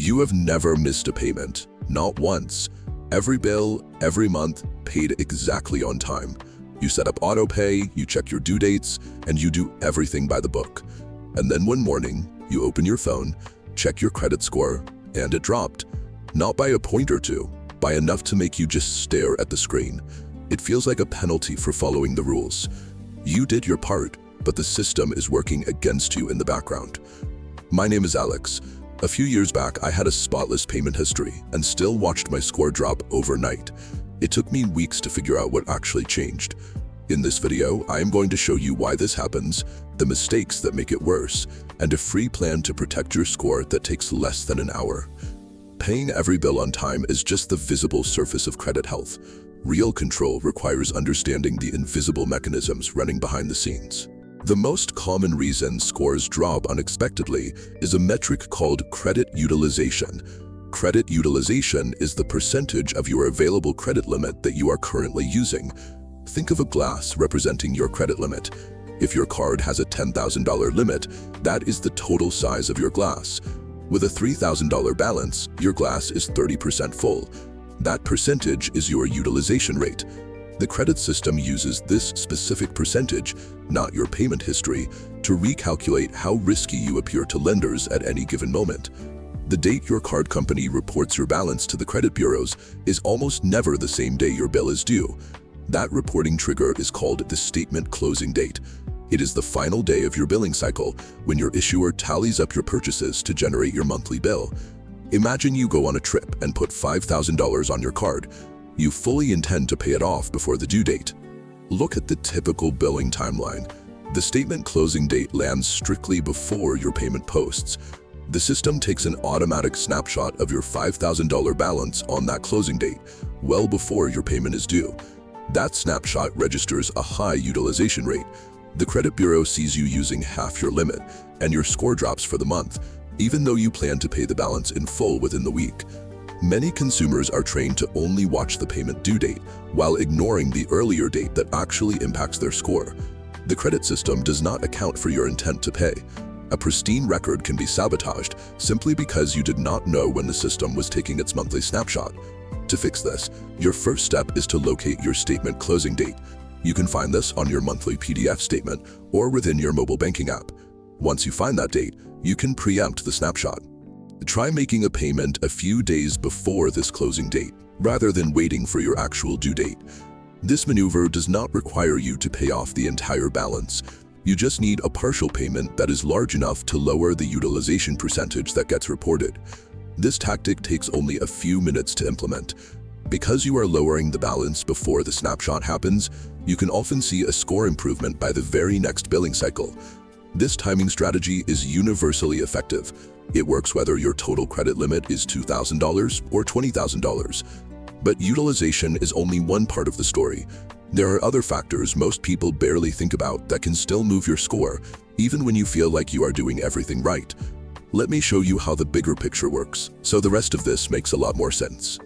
You have never missed a payment, not once. Every bill, every month, paid exactly on time. You set up auto pay, you check your due dates, and you do everything by the book. And then one morning, you open your phone, check your credit score, and it dropped. Not by a point or two, by enough to make you just stare at the screen. It feels like a penalty for following the rules. You did your part, but the system is working against you in the background. My name is Alex. A few years back, I had a spotless payment history and still watched my score drop overnight. It took me weeks to figure out what actually changed. In this video, I am going to show you why this happens, the mistakes that make it worse, and a free plan to protect your score that takes less than an hour. Paying every bill on time is just the visible surface of credit health. Real control requires understanding the invisible mechanisms running behind the scenes. The most common reason scores drop unexpectedly is a metric called credit utilization. Credit utilization is the percentage of your available credit limit that you are currently using. Think of a glass representing your credit limit. If your card has a $10,000 limit, that is the total size of your glass. With a $3,000 balance, your glass is 30% full. That percentage is your utilization rate. The credit system uses this specific percentage, not your payment history, to recalculate how risky you appear to lenders at any given moment. The date your card company reports your balance to the credit bureaus is almost never the same day your bill is due. That reporting trigger is called the statement closing date. It is the final day of your billing cycle when your issuer tallies up your purchases to generate your monthly bill. Imagine you go on a trip and put $5,000 on your card. You fully intend to pay it off before the due date. Look at the typical billing timeline. The statement closing date lands strictly before your payment posts. The system takes an automatic snapshot of your $5,000 balance on that closing date, well before your payment is due. That snapshot registers a high utilization rate. The credit bureau sees you using half your limit, and your score drops for the month, even though you plan to pay the balance in full within the week. Many consumers are trained to only watch the payment due date, while ignoring the earlier date that actually impacts their score. The credit system does not account for your intent to pay. A pristine record can be sabotaged simply because you did not know when the system was taking its monthly snapshot. To fix this, your first step is to locate your statement closing date. You can find this on your monthly PDF statement or within your mobile banking app. Once you find that date, you can preempt the snapshot. Try making a payment a few days before this closing date, rather than waiting for your actual due date. This maneuver does not require you to pay off the entire balance. You just need a partial payment that is large enough to lower the utilization percentage that gets reported. This tactic takes only a few minutes to implement. Because you are lowering the balance before the snapshot happens, you can often see a score improvement by the very next billing cycle. This timing strategy is universally effective. It works whether your total credit limit is $2,000 or $20,000. But utilization is only one part of the story. There are other factors most people barely think about that can still move your score, even when you feel like you are doing everything right. Let me show you how the bigger picture works, so the rest of this makes a lot more sense.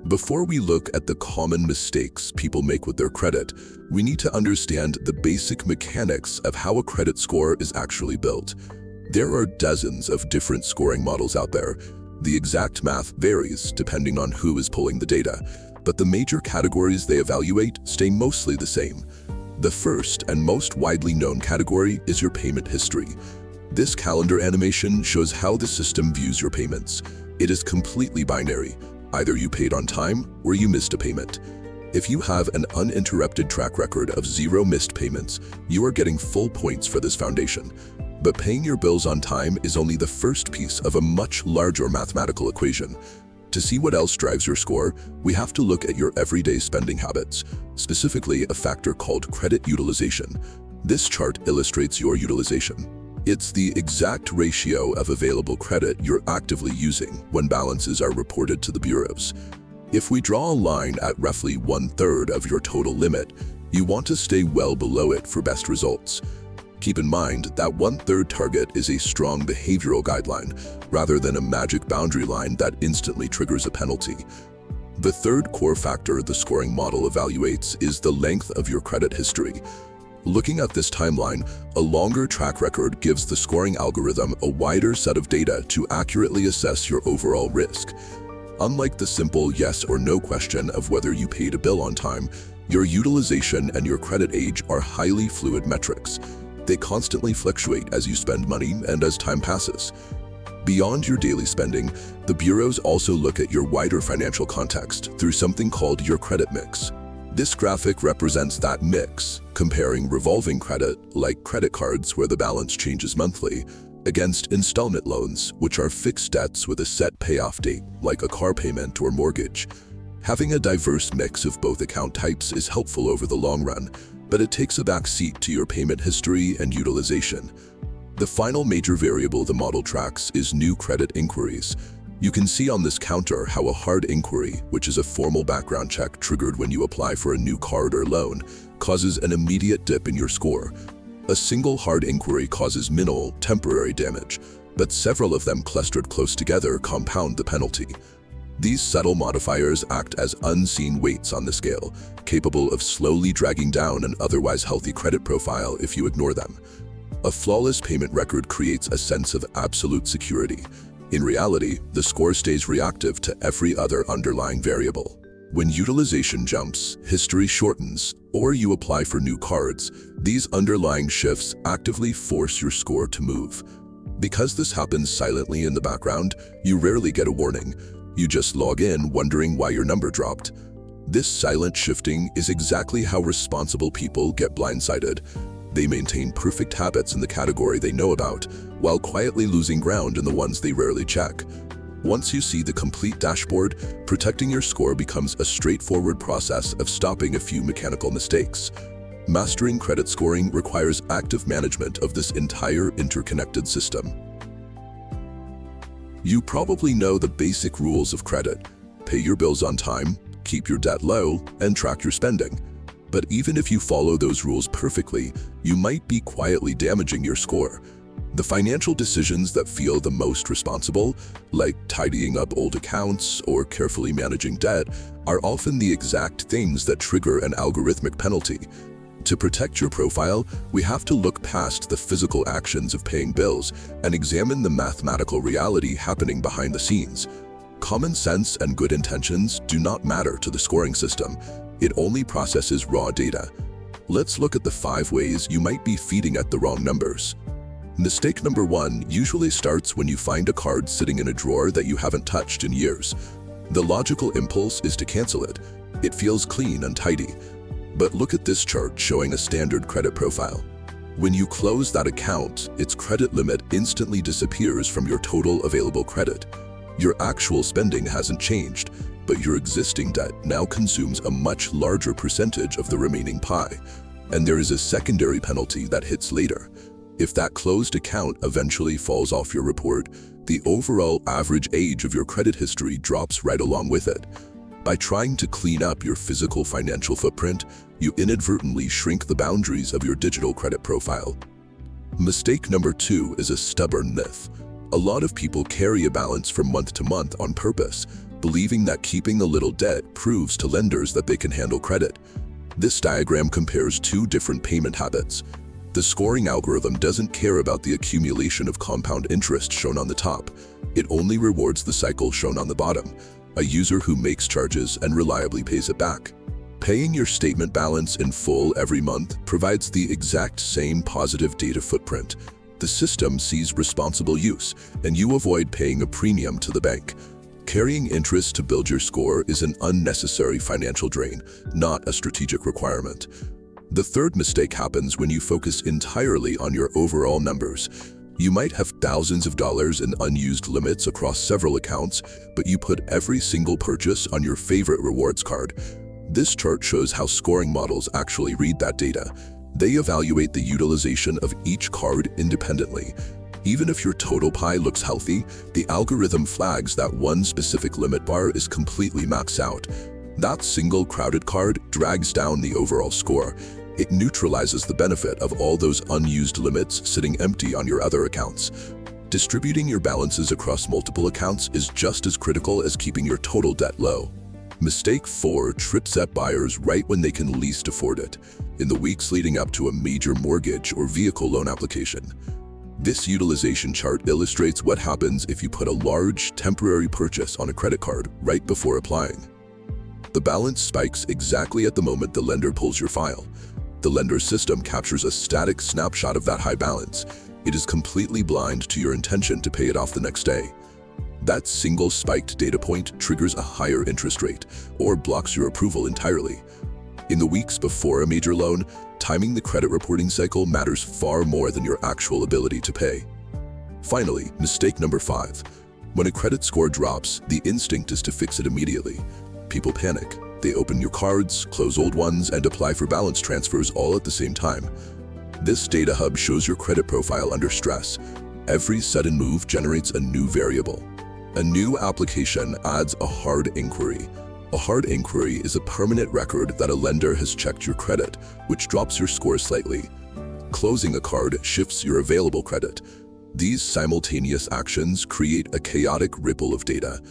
Before we look at the common mistakes people make with their credit, we need to understand the basic mechanics of how a credit score is actually built. There are dozens of different scoring models out there. The exact math varies depending on who is pulling the data, but the major categories they evaluate stay mostly the same. The first and most widely known category is your payment history. This calendar animation shows how the system views your payments. It is completely binary. Either you paid on time or you missed a payment. If you have an uninterrupted track record of 0 missed payments, you are getting full points for this foundation. But paying your bills on time is only the first piece of a much larger mathematical equation. To see what else drives your score, we have to look at your everyday spending habits, specifically a factor called credit utilization. This chart illustrates your utilization. It's the exact ratio of available credit you're actively using when balances are reported to the bureaus. If we draw a line at roughly 1/3 of your total limit, you want to stay well below it for best results. Keep in mind that 1/3 target is a strong behavioral guideline, rather than a magic boundary line that instantly triggers a penalty. The third core factor the scoring model evaluates is the length of your credit history. Looking at this timeline, a longer track record gives the scoring algorithm a wider set of data to accurately assess your overall risk. Unlike the simple yes or no question of whether you paid a bill on time, your utilization and your credit age are highly fluid metrics. They constantly fluctuate as you spend money and as time passes. Beyond your daily spending, the bureaus also look at your wider financial context through something called your credit mix. This graphic represents that mix, comparing revolving credit, like credit cards where the balance changes monthly, against installment loans, which are fixed debts with a set payoff date, like a car payment or mortgage. Having a diverse mix of both account types is helpful over the long run, but it takes a back seat to your payment history and utilization. The final major variable the model tracks is new credit inquiries. You can see on this counter how a hard inquiry, which is a formal background check triggered when you apply for a new card or loan, causes an immediate dip in your score. A single hard inquiry causes minimal, temporary damage, but several of them clustered close together compound the penalty. These subtle modifiers act as unseen weights on the scale, capable of slowly dragging down an otherwise healthy credit profile if you ignore them. A flawless payment record creates a sense of absolute security. In reality, the score stays reactive to every other underlying variable. When utilization jumps, history shortens, or you apply for new cards, these underlying shifts actively force your score to move. Because this happens silently in the background, you rarely get a warning. You just log in wondering why your number dropped. This silent shifting is exactly how responsible people get blindsided. They maintain perfect habits in the category they know about, while quietly losing ground in the ones they rarely check. Once you see the complete dashboard, protecting your score becomes a straightforward process of stopping a few mechanical mistakes. Mastering credit scoring requires active management of this entire interconnected system. You probably know the basic rules of credit. Pay your bills on time, keep your debt low, and track your spending. But even if you follow those rules perfectly, you might be quietly damaging your score. The financial decisions that feel the most responsible, like tidying up old accounts or carefully managing debt, are often the exact things that trigger an algorithmic penalty. To protect your profile, we have to look past the physical actions of paying bills and examine the mathematical reality happening behind the scenes. Common sense and good intentions do not matter to the scoring system. It only processes raw data. Let's look at the 5 ways you might be feeding at the wrong numbers. Mistake number 1 usually starts when you find a card sitting in a drawer that you haven't touched in years. The logical impulse is to cancel it. It feels clean and tidy. But look at this chart showing a standard credit profile. When you close that account, its credit limit instantly disappears from your total available credit. Your actual spending hasn't changed, but your existing debt now consumes a much larger percentage of the remaining pie. And there is a secondary penalty that hits later. If that closed account eventually falls off your report, the overall average age of your credit history drops right along with it. By trying to clean up your physical financial footprint, you inadvertently shrink the boundaries of your digital credit profile. Mistake number 2 is a stubborn myth. A lot of people carry a balance from month to month on purpose, believing that keeping a little debt proves to lenders that they can handle credit. This diagram compares 2 different payment habits. The scoring algorithm doesn't care about the accumulation of compound interest shown on the top. It only rewards the cycle shown on the bottom, a user who makes charges and reliably pays it back. Paying your statement balance in full every month provides the exact same positive data footprint. The system sees responsible use, and you avoid paying a premium to the bank. Carrying interest to build your score is an unnecessary financial drain, not a strategic requirement. The third mistake happens when you focus entirely on your overall numbers. You might have thousands of dollars in unused limits across several accounts, but you put every single purchase on your favorite rewards card. This chart shows how scoring models actually read that data. They evaluate the utilization of each card independently. Even if your total pie looks healthy, the algorithm flags that one specific limit bar is completely maxed out. That single crowded card drags down the overall score. It neutralizes the benefit of all those unused limits sitting empty on your other accounts. Distributing your balances across multiple accounts is just as critical as keeping your total debt low. Mistake 4 trips at buyers right when they can least afford it, in the weeks leading up to a major mortgage or vehicle loan application. This utilization chart illustrates what happens if you put a large, temporary purchase on a credit card right before applying. The balance spikes exactly at the moment the lender pulls your file. The lender's system captures a static snapshot of that high balance. It is completely blind to your intention to pay it off the next day. That single spiked data point triggers a higher interest rate or blocks your approval entirely. In the weeks before a major loan, timing the credit reporting cycle matters far more than your actual ability to pay. Finally, mistake number 5. When a credit score drops, the instinct is to fix it immediately. People panic. They open your cards, close old ones, and apply for balance transfers all at the same time. This data hub shows your credit profile under stress. Every sudden move generates a new variable. A new application adds a hard inquiry. A hard inquiry is a permanent record that a lender has checked your credit, which drops your score slightly. Closing a card shifts your available credit. These simultaneous actions create a chaotic ripple of data.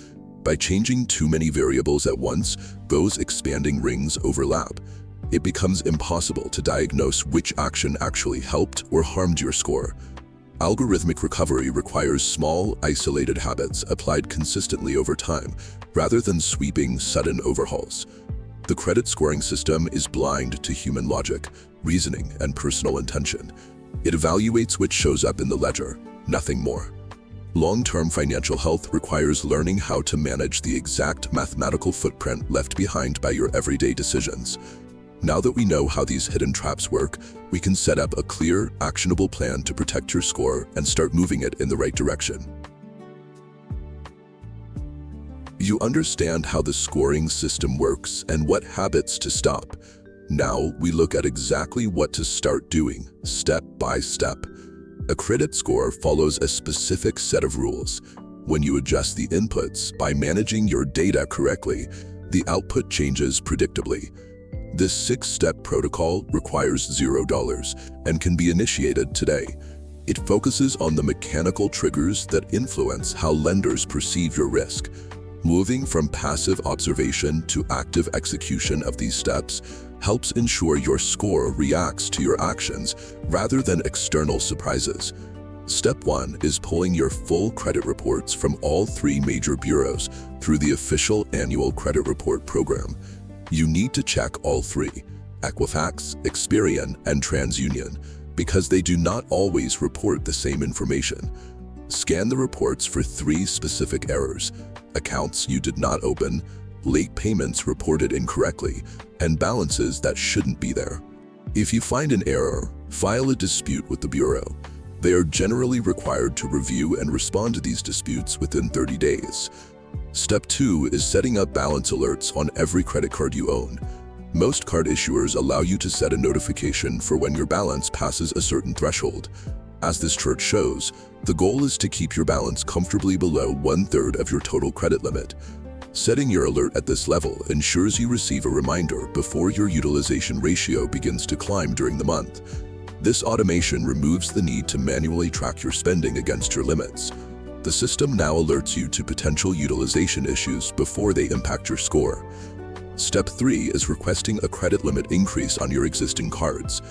By changing too many variables at once, those expanding rings overlap. It becomes impossible to diagnose which action actually helped or harmed your score. Algorithmic recovery requires small, isolated habits applied consistently over time, rather than sweeping, sudden overhauls. The credit scoring system is blind to human logic, reasoning, and personal intention. It evaluates which shows up in the ledger, nothing more. Long-term financial health requires learning how to manage the exact mathematical footprint left behind by your everyday decisions. Now that we know how these hidden traps work, we can set up a clear, actionable plan to protect your score and start moving it in the right direction. You understand how the scoring system works and what habits to stop. Now we look at exactly what to start doing, step by step. A credit score follows a specific set of rules. When you adjust the inputs by managing your data correctly, the output changes predictably. This 6-step protocol requires $0 and can be initiated today. It focuses on the mechanical triggers that influence how lenders perceive your risk. Moving from passive observation to active execution of these steps helps ensure your score reacts to your actions rather than external surprises. Step 1 is pulling your full credit reports from all 3 major bureaus through the official annual credit report program. You need to check all 3, Equifax, Experian, and TransUnion, because they do not always report the same information. Scan the reports for 3 specific errors: accounts you did not open, late payments reported incorrectly, and balances that shouldn't be there. If you find an error, file a dispute with the bureau. They are generally required to review and respond to these disputes within 30 days. Step 2 is setting up balance alerts on every credit card you own. Most card issuers allow you to set a notification for when your balance passes a certain threshold. As this chart shows, the goal is to keep your balance comfortably below 1/3 of your total credit limit. Setting your alert at this level ensures you receive a reminder before your utilization ratio begins to climb during the month. This automation removes the need to manually track your spending against your limits. The system now alerts you to potential utilization issues before they impact your score. Step 3 is requesting a credit limit increase on your existing cards.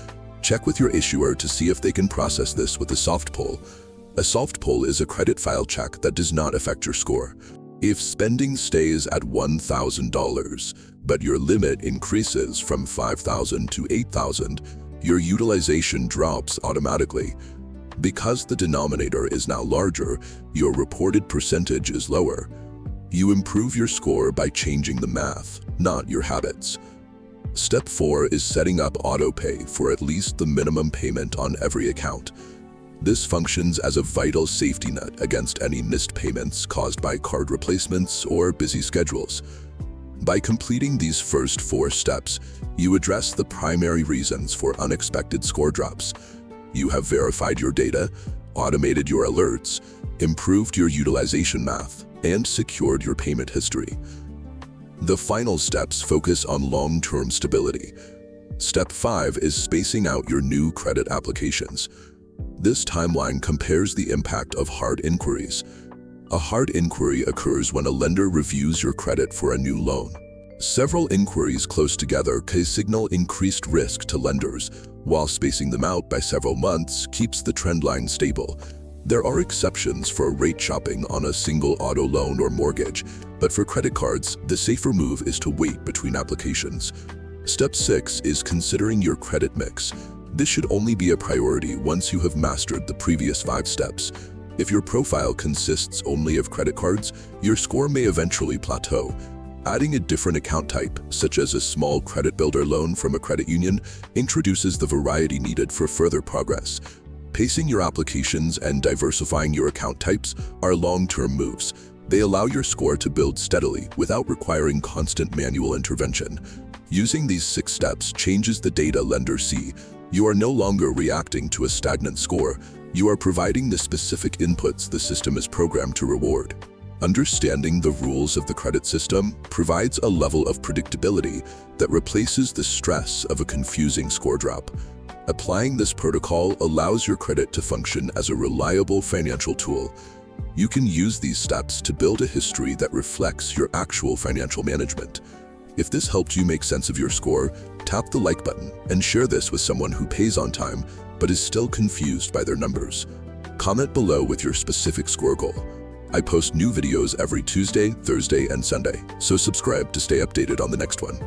Check with your issuer to see if they can process this with a soft pull. A soft pull is a credit file check that does not affect your score. If spending stays at $1,000, but your limit increases from $5,000 to $8,000, your utilization drops automatically. Because the denominator is now larger, your reported percentage is lower. You improve your score by changing the math, not your habits. Step 4 is setting up autopay for at least the minimum payment on every account. This functions as a vital safety net against any missed payments caused by card replacements or busy schedules. By completing these first 4 steps, you address the primary reasons for unexpected score drops. You have verified your data, automated your alerts, improved your utilization math, and secured your payment history. The final steps focus on long-term stability. Step 5 is spacing out your new credit applications. This timeline compares the impact of hard inquiries. A hard inquiry occurs when a lender reviews your credit for a new loan. Several inquiries close together can signal increased risk to lenders, while spacing them out by several months keeps the trend line stable. There are exceptions for rate shopping on a single auto loan or mortgage, but for credit cards, the safer move is to wait between applications. Step 6 is considering your credit mix. This should only be a priority once you have mastered the previous 5 steps. If your profile consists only of credit cards, your score may eventually plateau. Adding a different account type, such as a small credit builder loan from a credit union, introduces the variety needed for further progress. Pacing your applications and diversifying your account types are long-term moves. They allow your score to build steadily without requiring constant manual intervention. Using these 6 steps changes the data lenders see. You are no longer reacting to a stagnant score. You are providing the specific inputs the system is programmed to reward. Understanding the rules of the credit system provides a level of predictability that replaces the stress of a confusing score drop. Applying this protocol allows your credit to function as a reliable financial tool. You can use these steps to build a history that reflects your actual financial management. If this helped you make sense of your score, tap the like button and share this with someone who pays on time but is still confused by their numbers. Comment below with your specific score goal. I post new videos every Tuesday, Thursday, and Sunday, so subscribe to stay updated on the next one.